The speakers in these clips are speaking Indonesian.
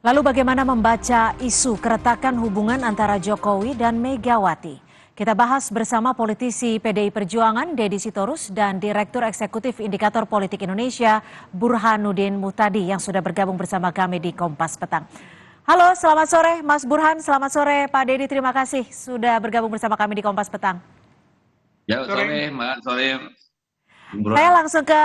Lalu bagaimana membaca isu keretakan hubungan antara Jokowi dan Megawati? Kita bahas bersama politisi PDI Perjuangan Deddy Sitorus dan Direktur Eksekutif Indikator Politik Indonesia Burhanuddin Muhtadi yang sudah bergabung bersama kami di Kompas Petang. Halo, selamat sore Mas Burhan, selamat sore Pak Deddy, terima kasih sudah bergabung bersama kami di Kompas Petang. Ya, sore, Mbak. Sore, Bung Saya Burhan. langsung ke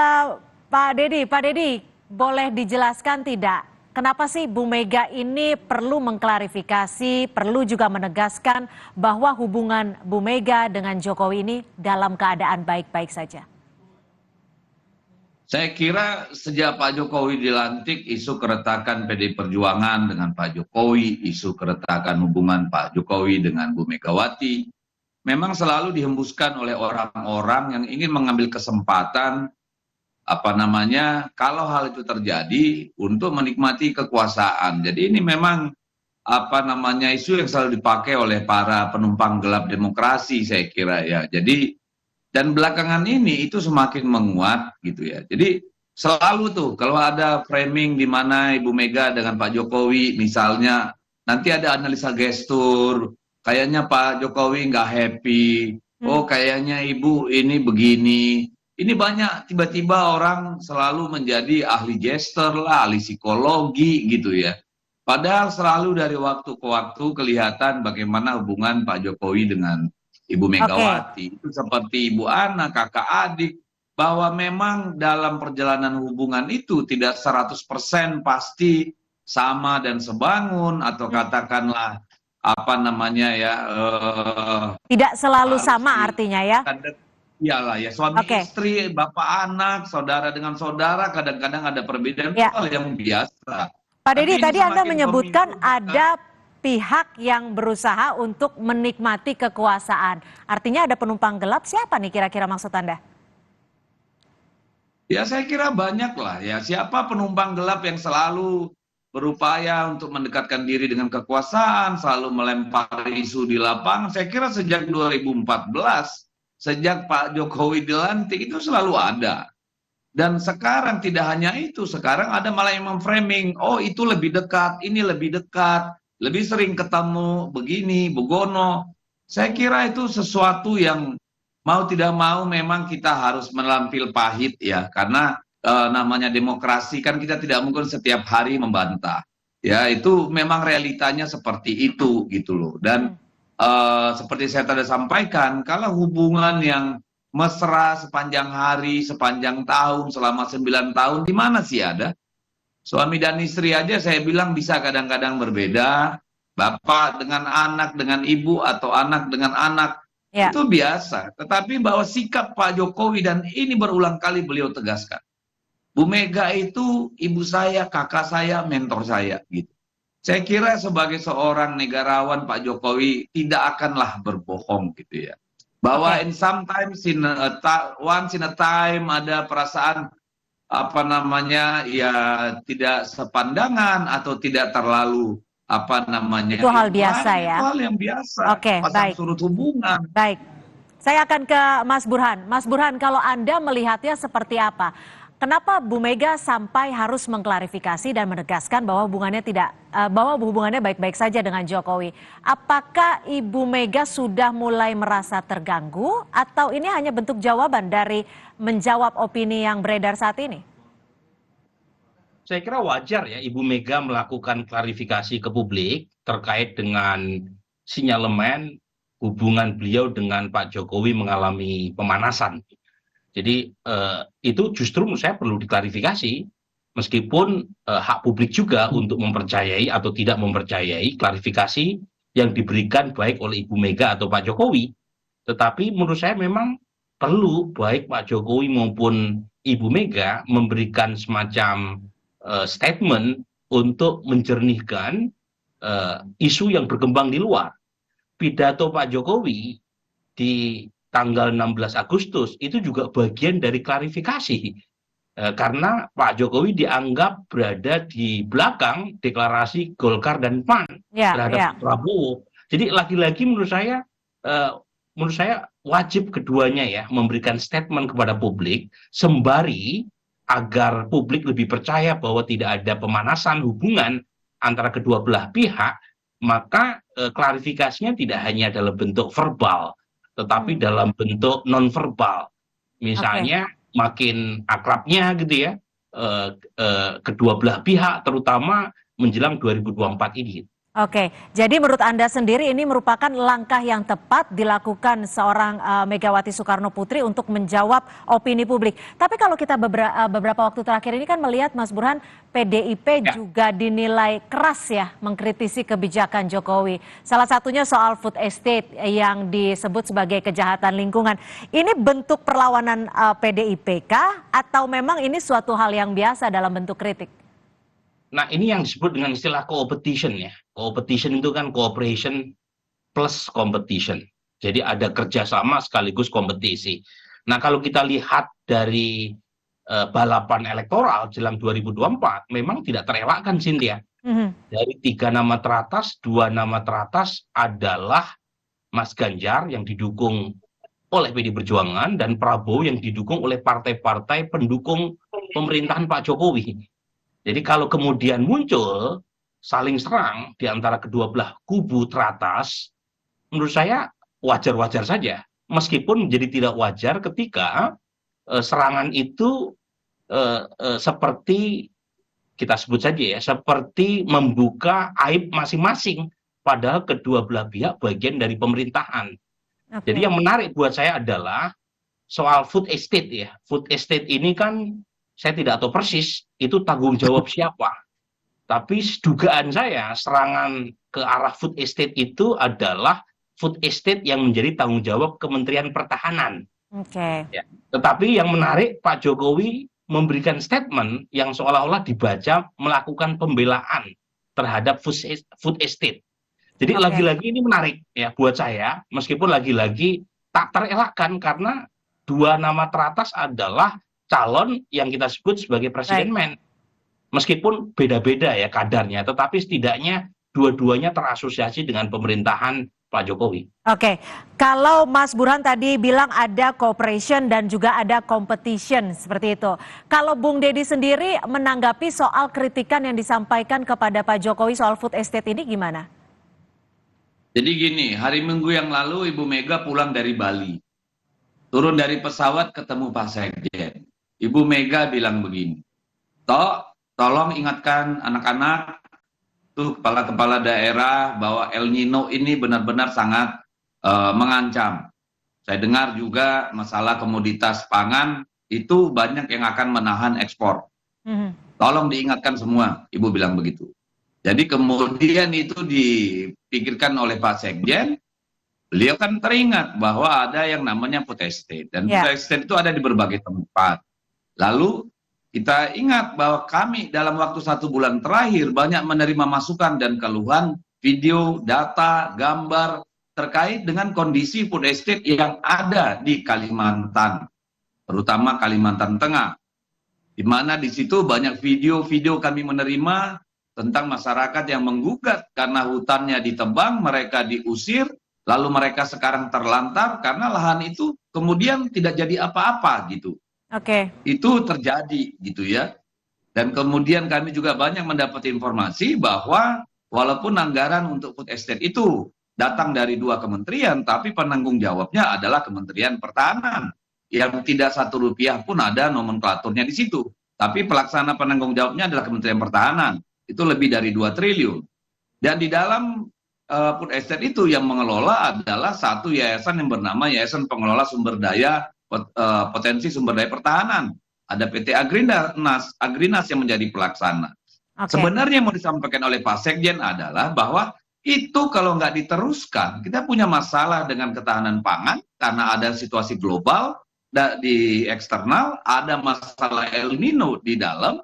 Pak Deddy. Pak Deddy, boleh dijelaskan tidak? Kenapa sih Bu Mega ini perlu mengklarifikasi, perlu juga menegaskan bahwa hubungan Bu Mega dengan Jokowi ini dalam keadaan baik-baik saja? Saya kira sejak Pak Jokowi dilantik, isu keretakan PDI Perjuangan dengan Pak Jokowi, isu keretakan hubungan Pak Jokowi dengan Bu Megawati, memang selalu dihembuskan oleh orang-orang yang ingin mengambil kesempatan, kalau hal itu terjadi untuk menikmati kekuasaan. Jadi ini memang, isu yang selalu dipakai oleh para penumpang gelap demokrasi, saya kira ya. Jadi, dan belakangan ini itu semakin menguat gitu ya. Jadi selalu tuh kalau ada framing di mana Ibu Mega dengan Pak Jokowi misalnya nanti ada analisa gestur, kayaknya Pak Jokowi nggak happy, oh kayaknya Ibu ini begini. Ini banyak tiba-tiba orang selalu menjadi ahli gestur lah, ahli psikologi gitu ya. Padahal selalu dari waktu ke waktu kelihatan bagaimana hubungan Pak Jokowi dengan Ibu Oke, Megawati. Itu seperti ibu anak, kakak adik, bahwa memang dalam perjalanan hubungan itu tidak 100% pasti sama dan sebangun, atau katakanlah tidak selalu harus sama di artinya ya. iyalah ya, suami Oke, istri, bapak anak, saudara dengan saudara, kadang-kadang ada perbedaan, itu ya. hal yang biasa. Pak Tapi Deddy, ini tadi Anda semakin menyebutkan memicu kita. ada pihak yang berusaha untuk menikmati kekuasaan. Artinya ada penumpang gelap, siapa nih kira-kira maksud Anda? Ya saya kira banyak lah ya, siapa penumpang gelap yang selalu berupaya untuk mendekatkan diri dengan kekuasaan, selalu melempar isu di lapangan. Saya kira sejak 2014, sejak Pak Jokowi dilantik itu selalu ada. Dan sekarang tidak hanya itu, sekarang ada malah yang memframing, oh itu lebih dekat, ini lebih dekat, lebih sering ketemu, begini, begono. Saya kira itu sesuatu yang mau tidak mau memang kita harus melampil pahit ya, karena namanya demokrasi kan kita tidak mungkin setiap hari membantah. Ya itu memang realitanya seperti itu gitu loh. Dan seperti saya tadi sampaikan, kalau hubungan yang mesra sepanjang hari, sepanjang tahun, selama 9 tahun, di mana sih ada? Suami dan istri aja saya bilang bisa kadang-kadang berbeda, bapak dengan anak, dengan ibu, atau anak dengan anak, Ya, itu biasa. Tetapi bahwa sikap Pak Jokowi, dan ini berulang kali beliau tegaskan, Bu Mega itu ibu saya, kakak saya, mentor saya, gitu. Saya kira sebagai seorang negarawan Pak Jokowi tidak akanlah berbohong gitu ya. Bahwa oke. in sometimes once in a time ada perasaan ya tidak sepandangan atau tidak terlalu Itu hal biasa intline, itu ya. hal yang biasa, Oke, pasang baik. surut hubungan. Baik. Saya akan ke Mas Burhan. Mas Burhan, kalau Anda melihatnya seperti apa? Kenapa Bu Mega sampai harus mengklarifikasi dan menegaskan bahwa bahwa hubungannya baik-baik saja dengan Jokowi? Apakah Ibu Mega sudah mulai merasa terganggu atau ini hanya bentuk jawaban dari menjawab opini yang beredar saat ini? Saya kira wajar ya Ibu Mega melakukan klarifikasi ke publik terkait dengan sinyalemen hubungan beliau dengan Pak Jokowi mengalami pemanasan. Jadi itu justru menurut saya perlu diklarifikasi, meskipun hak publik juga untuk mempercayai atau tidak mempercayai klarifikasi yang diberikan baik oleh Ibu Mega atau Pak Jokowi. Tetapi menurut saya memang perlu baik Pak Jokowi maupun Ibu Mega memberikan semacam statement untuk menjernihkan isu yang berkembang di luar. Pidato Pak Jokowi di tanggal 16 Agustus itu juga bagian dari klarifikasi. Karena Pak Jokowi dianggap berada di belakang deklarasi Golkar dan PAN Ya, terhadap ya. Prabowo. Jadi lagi-lagi menurut saya wajib keduanya ya memberikan statement kepada publik sembari agar publik lebih percaya bahwa tidak ada pemanasan hubungan antara kedua belah pihak, maka klarifikasinya tidak hanya dalam bentuk verbal, tetapi dalam bentuk non-verbal. Misalnya makin akrabnya gitu ya, kedua belah pihak, terutama menjelang 2024 ini. Oke, jadi menurut Anda sendiri ini merupakan langkah yang tepat dilakukan seorang Megawati Soekarno Putri untuk menjawab opini publik. Tapi kalau kita beberapa waktu terakhir ini kan melihat Mas Burhan, PDIP juga dinilai keras ya mengkritisi kebijakan Jokowi. Salah satunya soal food estate yang disebut sebagai kejahatan lingkungan. Ini bentuk perlawanan PDIP kah atau memang ini suatu hal yang biasa dalam bentuk kritik? Nah, ini yang disebut dengan istilah competition ya. Competition itu kan cooperation plus competition. Jadi ada kerjasama sekaligus kompetisi. Nah, kalau kita lihat dari balapan elektoral jelang 2024, memang tidak terelakkan, Cynthia. Dari 3 nama teratas, 2 nama teratas adalah Mas Ganjar yang didukung oleh PDI Perjuangan dan Prabowo yang didukung oleh partai-partai pendukung pemerintahan Pak Jokowi. Jadi kalau kemudian muncul saling serang di antara kedua belah kubu teratas, menurut saya wajar-wajar saja. Meskipun menjadi tidak wajar ketika serangan itu seperti kita sebut saja ya, seperti membuka aib masing-masing. Padahal kedua belah pihak bagian dari pemerintahan. Jadi yang menarik buat saya adalah soal food estate ya. Food estate ini kan saya tidak tahu persis itu tanggung jawab siapa. Tapi dugaan saya serangan ke arah food estate itu adalah food estate yang menjadi tanggung jawab Kementerian Pertahanan. Ya. Tetapi yang menarik Pak Jokowi memberikan statement yang seolah-olah dibaca melakukan pembelaan terhadap food estate. Jadi lagi-lagi ini menarik ya buat saya, meskipun lagi-lagi tak terelakkan karena 2 nama teratas adalah calon yang kita sebut sebagai presiden men. Meskipun beda-beda ya kadarnya, tetapi setidaknya dua-duanya terasosiasi dengan pemerintahan Pak Jokowi. Oke, kalau Mas Burhan tadi bilang ada cooperation dan juga ada competition seperti itu. Kalau Bung Deddy sendiri menanggapi soal kritikan yang disampaikan kepada Pak Jokowi soal food estate ini gimana? Jadi gini, hari Minggu yang lalu Ibu Mega pulang dari Bali. Turun dari pesawat ketemu Pak Sekjen. Ibu Mega bilang begini, tolong ingatkan anak-anak, tuh kepala-kepala daerah bahwa El Nino ini benar-benar sangat mengancam. Saya dengar juga masalah komoditas pangan itu banyak yang akan menahan ekspor. Tolong diingatkan semua, Ibu bilang begitu. Jadi kemudian itu dipikirkan oleh Pak Sekjen, beliau kan teringat bahwa ada yang namanya food estate. Dan food estate itu ada di berbagai tempat. Lalu kita ingat bahwa kami dalam waktu 1 bulan terakhir banyak menerima masukan dan keluhan video, data, gambar terkait dengan kondisi food estate yang ada di Kalimantan, terutama Kalimantan Tengah, di mana di situ banyak video-video kami menerima tentang masyarakat yang menggugat karena hutannya ditebang, mereka diusir, lalu mereka sekarang terlantar karena lahan itu kemudian tidak jadi apa-apa gitu. Itu terjadi gitu ya. Dan kemudian kami juga banyak mendapat informasi bahwa walaupun anggaran untuk food estate itu datang dari 2 kementerian, tapi penanggung jawabnya adalah Kementerian Pertahanan yang tidak 1 rupiah pun ada nomenklaturnya di situ. Tapi pelaksana penanggung jawabnya adalah Kementerian Pertahanan. Itu lebih dari 2 triliun. Dan di dalam food estate itu yang mengelola adalah satu yayasan yang bernama Yayasan Pengelola Sumber Daya Potensi Sumber Daya Pertahanan. Ada PT Agrinas yang menjadi pelaksana. Sebenarnya yang mau disampaikan oleh Pak Sekjen adalah bahwa itu kalau nggak diteruskan, kita punya masalah dengan ketahanan pangan karena ada situasi global di eksternal, ada masalah El Nino di dalam,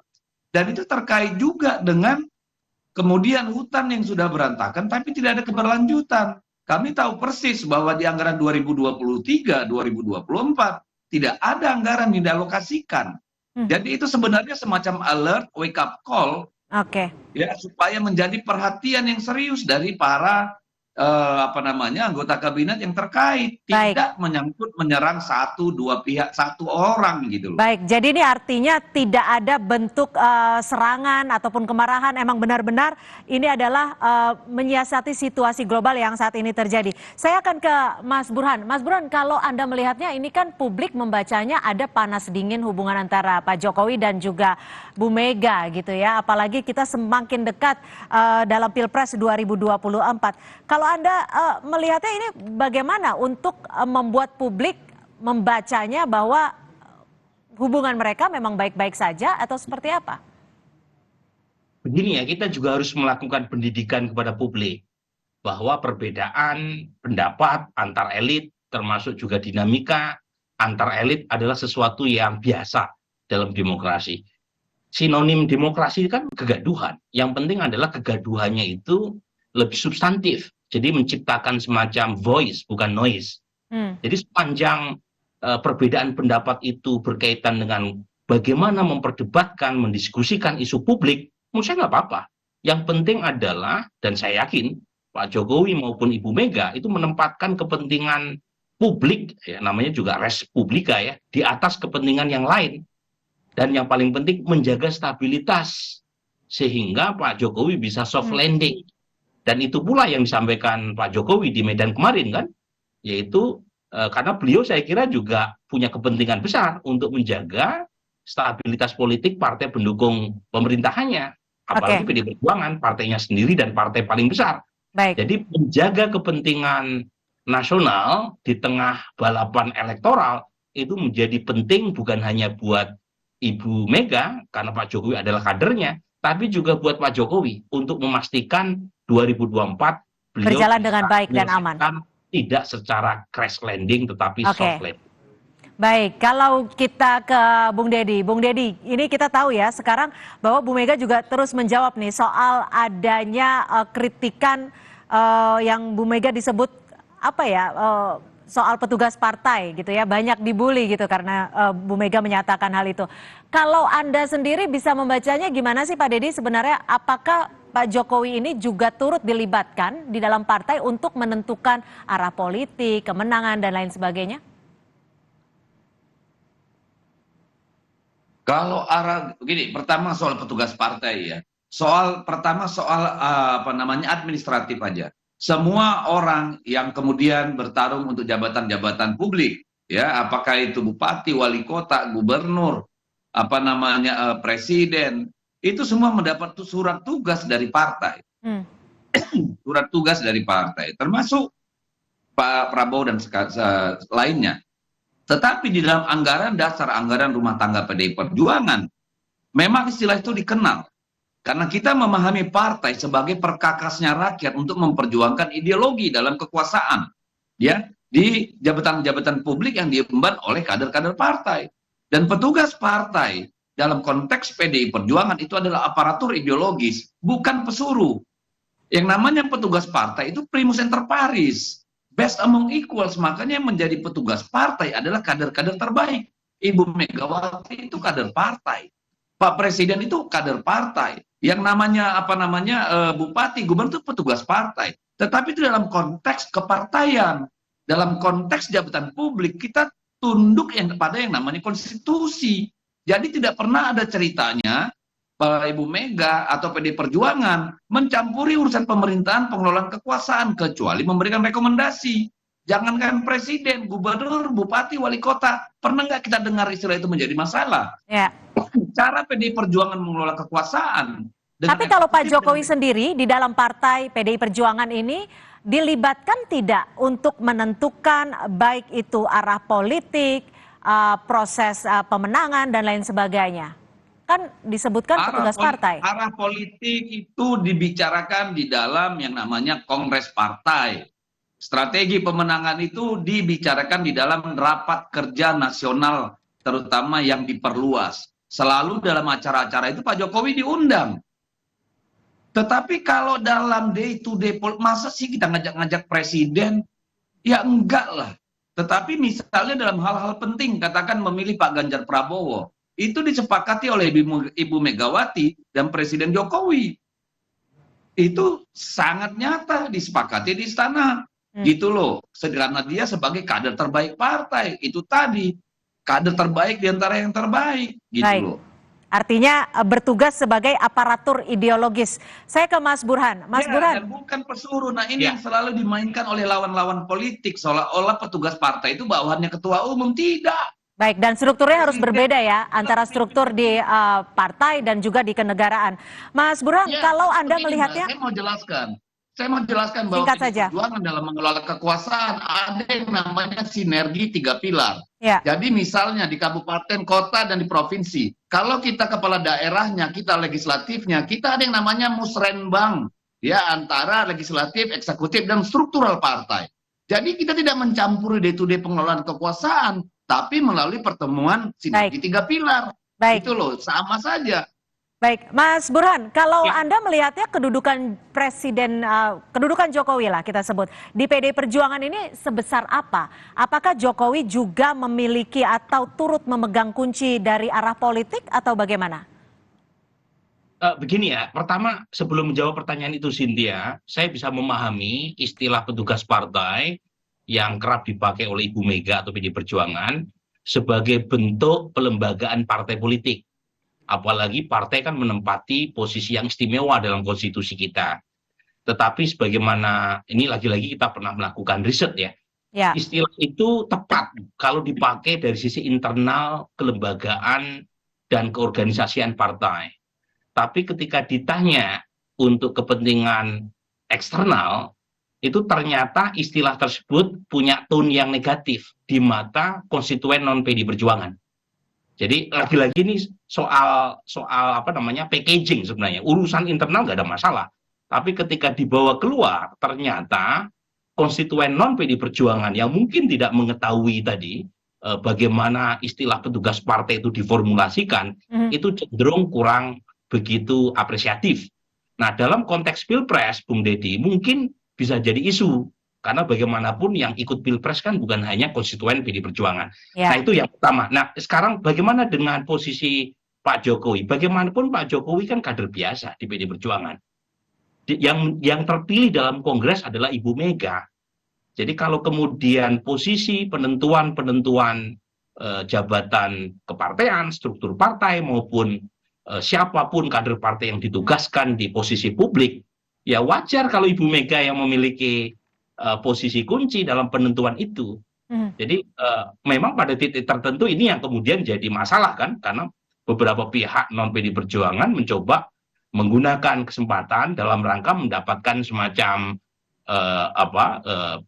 dan itu terkait juga dengan kemudian hutan yang sudah berantakan tapi tidak ada keberlanjutan. Kami tahu persis bahwa di anggaran 2023, 2024 tidak ada anggaran yang dialokasikan. Jadi itu sebenarnya semacam alert, wake up call, ya supaya menjadi perhatian yang serius dari para anggota kabinet yang terkait, Baik. tidak menyerang satu dua pihak, satu orang gitu loh. Baik, jadi ini artinya tidak ada bentuk serangan ataupun kemarahan, emang benar-benar ini adalah menyiasati situasi global yang saat ini terjadi. Saya akan ke Mas Burhan. Mas Burhan, kalau Anda melihatnya ini kan publik membacanya ada panas dingin hubungan antara Pak Jokowi dan juga Bu Mega gitu ya. Apalagi kita semakin dekat dalam Pilpres 2024. Kalau Anda melihatnya ini bagaimana untuk membuat publik membacanya bahwa hubungan mereka memang baik-baik saja atau seperti apa? Begini ya, kita juga harus melakukan pendidikan kepada publik bahwa perbedaan pendapat antar elit termasuk juga dinamika antar elit adalah sesuatu yang biasa dalam demokrasi. Sinonim demokrasi kan kegaduhan. Yang penting adalah kegaduhannya itu lebih substantif. Jadi menciptakan semacam voice, bukan noise. Jadi sepanjang perbedaan pendapat itu berkaitan dengan bagaimana memperdebatkan, mendiskusikan isu publik, menurut saya nggak apa-apa. Yang penting adalah, dan saya yakin Pak Jokowi maupun Ibu Mega itu menempatkan kepentingan publik, ya, namanya juga res publica ya, di atas kepentingan yang lain. Dan yang paling penting menjaga stabilitas sehingga Pak Jokowi bisa soft landing. Dan itu pula yang disampaikan Pak Jokowi di Medan kemarin kan, yaitu karena beliau saya kira juga punya kepentingan besar untuk menjaga stabilitas politik partai pendukung pemerintahannya. Apalagi PD Perjuangan, partainya sendiri dan partai paling besar. Baik. Jadi menjaga kepentingan nasional di tengah balapan elektoral itu menjadi penting bukan hanya buat Ibu Mega, karena Pak Jokowi adalah kadernya, tapi juga buat Pak Jokowi untuk memastikan 2024 beliau berjalan dengan baik dan aman. Tidak secara crash landing tetapi soft landing. Baik, kalau kita ke Bung Deddy. Bung Deddy, ini kita tahu ya sekarang bahwa Bu Mega juga terus menjawab nih soal adanya kritikan yang Bu Mega disebut soal petugas partai gitu ya, banyak dibully gitu karena Bu Mega menyatakan hal itu. Kalau Anda sendiri bisa membacanya gimana sih Pak Deddy sebenarnya, apakah Pak Jokowi ini juga turut dilibatkan di dalam partai untuk menentukan arah politik, kemenangan dan lain sebagainya? Kalau begini, pertama soal petugas partai ya. Pertama soal administratif aja. Semua orang yang kemudian bertarung untuk jabatan-jabatan publik, ya, apakah itu bupati, wali kota, gubernur, presiden, itu semua mendapat surat tugas dari partai. Surat tugas dari partai, termasuk Pak Prabowo dan lainnya. Tetapi di dalam anggaran dasar, anggaran rumah tangga PDI Perjuangan, memang istilah itu dikenal. Karena kita memahami partai sebagai perkakasnya rakyat untuk memperjuangkan ideologi dalam kekuasaan. Ya, di jabatan-jabatan publik yang diemban oleh kader-kader partai. Dan petugas partai dalam konteks PDI Perjuangan itu adalah aparatur ideologis, bukan pesuruh. Yang namanya petugas partai itu primus inter pares, best among equals, makanya yang menjadi petugas partai adalah kader-kader terbaik. Ibu Megawati itu kader partai, Pak Presiden itu kader partai, yang namanya bupati, gubernur itu petugas partai. Tetapi itu dalam konteks kepartaian, dalam konteks jabatan publik kita tunduk kepada yang namanya konstitusi. Jadi tidak pernah ada ceritanya Ibu Mega atau PD Perjuangan mencampuri urusan pemerintahan, pengelolaan kekuasaan, kecuali memberikan rekomendasi. Jangankan presiden, gubernur, bupati, wali kota, pernah nggak kita dengar istilah itu menjadi masalah? Ya. Cara PDI Perjuangan mengelola kekuasaan. Tapi kalau Pak Jokowi sendiri di dalam partai PDI Perjuangan ini dilibatkan tidak untuk menentukan baik itu arah politik, proses pemenangan dan lain sebagainya? Kan disebutkan petugas partai. Arah politik itu dibicarakan di dalam yang namanya kongres partai. Strategi pemenangan itu dibicarakan di dalam rapat kerja nasional, terutama yang diperluas. Selalu dalam acara-acara itu Pak Jokowi diundang. Tetapi kalau dalam day to day, masa sih kita ngajak-ngajak presiden? Ya enggak lah. Tetapi misalnya dalam hal-hal penting, katakan memilih Pak Ganjar Prabowo, itu disepakati oleh Ibu Megawati dan Presiden Jokowi. itu sangat nyata disepakati di istana. Gitu loh. Karena dia sebagai kader terbaik partai. Itu tadi. Kader terbaik di antara yang terbaik. Gitu Baik. loh. Artinya bertugas sebagai aparatur ideologis. Saya ke Mas Burhan. Mas Ya, Burhan. dan bukan pesuruh. Nah ini Ya. yang selalu dimainkan oleh lawan-lawan politik. Seolah-olah petugas partai itu bawahannya ketua umum. Tidak. Baik, dan strukturnya harus berbeda ya, antara struktur di partai dan juga di kenegaraan. Mas Burhan, Ya, kalau Anda begini, melihatnya... Saya mau jelaskan bahwa Singkat pdi saja. perjuangan dalam mengelola kekuasaan ada yang namanya sinergi 3 pilar. Ya. Jadi misalnya di kabupaten, kota, dan di provinsi. Kalau kita kepala daerahnya, kita legislatifnya, kita ada yang namanya musrenbang. Ya, antara legislatif, eksekutif, dan struktural partai. Jadi kita tidak mencampuri day-to-day pengelolaan kekuasaan, tapi melalui pertemuan sinergi 3 pilar. Baik. Itu loh, sama saja. Baik, Mas Burhan, kalau Ya. Anda melihatnya kedudukan Presiden, kedudukan Jokowi lah kita sebut, di PDI Perjuangan ini sebesar apa? Apakah Jokowi juga memiliki atau turut memegang kunci dari arah politik atau bagaimana? Begini ya, pertama sebelum menjawab pertanyaan itu Cynthia, saya bisa memahami istilah petugas partai yang kerap dipakai oleh Ibu Mega atau PDI Perjuangan sebagai bentuk pelembagaan partai politik. Apalagi partai kan menempati posisi yang istimewa dalam konstitusi kita. Tetapi sebagaimana ini lagi-lagi kita pernah melakukan riset ya, Ya. istilah itu tepat kalau dipakai dari sisi internal kelembagaan dan keorganisasian partai. Tapi ketika ditanya untuk kepentingan eksternal, itu ternyata istilah tersebut punya tone yang negatif di mata konstituen non-PDI Perjuangan. Jadi lagi-lagi ini soal apa namanya packaging sebenarnya. Urusan internal nggak ada masalah. Tapi ketika dibawa keluar, ternyata konstituen non-PDI Perjuangan yang mungkin tidak mengetahui tadi bagaimana istilah petugas partai itu diformulasikan, itu cenderung kurang begitu apresiatif. Nah, dalam konteks Pilpres, Bung Deddy, mungkin bisa jadi isu. Karena bagaimanapun yang ikut Pilpres kan bukan hanya konstituen PDI Perjuangan. Ya. Nah, itu yang pertama. Nah, sekarang bagaimana dengan posisi Pak Jokowi? Bagaimanapun Pak Jokowi kan kader biasa di PDI Perjuangan. Yang terpilih dalam Kongres adalah Ibu Mega. Jadi kalau kemudian posisi penentuan jabatan kepartean, struktur partai maupun siapapun kader partai yang ditugaskan di posisi publik, ya wajar kalau Ibu Mega yang memiliki posisi kunci dalam penentuan itu. Jadi memang pada titik tertentu ini yang kemudian jadi masalah kan, karena beberapa pihak non-PDI Perjuangan mencoba menggunakan kesempatan dalam rangka mendapatkan semacam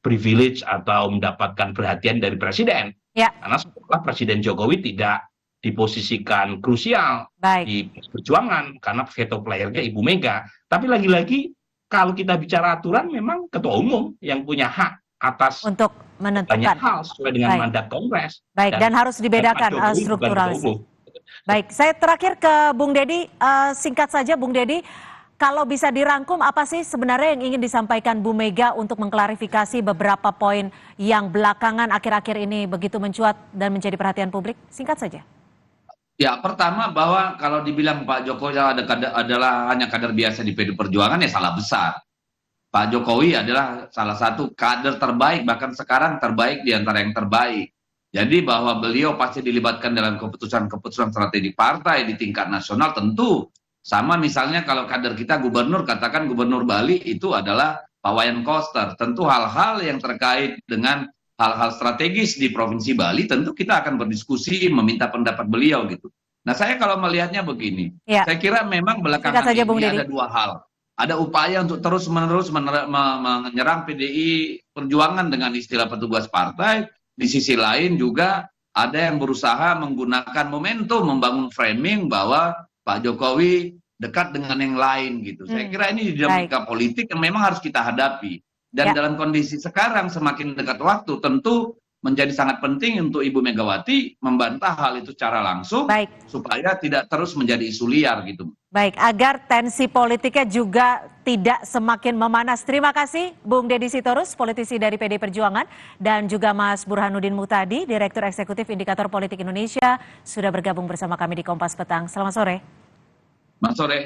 privilege atau mendapatkan perhatian dari presiden. Ya. Karena setelah Presiden Jokowi tidak diposisikan krusial Baik. di perjuangan karena veto playernya Ibu Mega. Tapi lagi-lagi kalau kita bicara aturan, memang ketua umum yang punya hak atas Untuk banyak menentukan. hal sesuai dengan Baik. mandat Kongres. Baik, dan harus dibedakan Pak Jokowi bukan struktural. ketua umum. Baik, saya terakhir ke Bung Deddy, singkat saja Bung Deddy, kalau bisa dirangkum apa sih sebenarnya yang ingin disampaikan Bu Mega untuk mengklarifikasi beberapa poin yang belakangan akhir-akhir ini begitu mencuat dan menjadi perhatian publik? Singkat saja. Ya, pertama bahwa kalau dibilang Pak Jokowi adalah hanya kader biasa di PDI Perjuangan, ya salah besar. Pak Jokowi adalah salah satu kader terbaik, bahkan sekarang terbaik di antara yang terbaik. Jadi bahwa beliau pasti dilibatkan dalam keputusan-keputusan strategi partai di tingkat nasional tentu. Sama misalnya kalau kader kita gubernur, katakan gubernur Bali itu adalah Pak Wayan Koster. Tentu hal-hal yang terkait dengan hal-hal strategis di Provinsi Bali, tentu kita akan berdiskusi, meminta pendapat beliau gitu. Nah, saya kalau melihatnya begini, Ya. saya kira memang belakangan saja, Bung ini Deddy. ada dua hal. Ada upaya untuk terus-menerus menyerang PDI Perjuangan dengan istilah petugas partai. Di sisi lain juga ada yang berusaha menggunakan momentum, membangun framing bahwa Pak Jokowi dekat dengan yang lain gitu. Saya kira ini dinamika politik yang memang harus kita hadapi. Dan Ya. dalam kondisi sekarang semakin dekat waktu tentu menjadi sangat penting untuk Ibu Megawati membantah hal itu secara langsung. Baik. Supaya tidak terus menjadi isu liar gitu. Baik, agar tensi politiknya juga tidak semakin memanas. Terima kasih Bung Deddy Sitorus, politisi dari PDI Perjuangan, dan juga Mas Burhanuddin Muhtadi, Direktur Eksekutif Indikator Politik Indonesia, sudah bergabung bersama kami di Kompas Petang. Selamat sore. Selamat sore.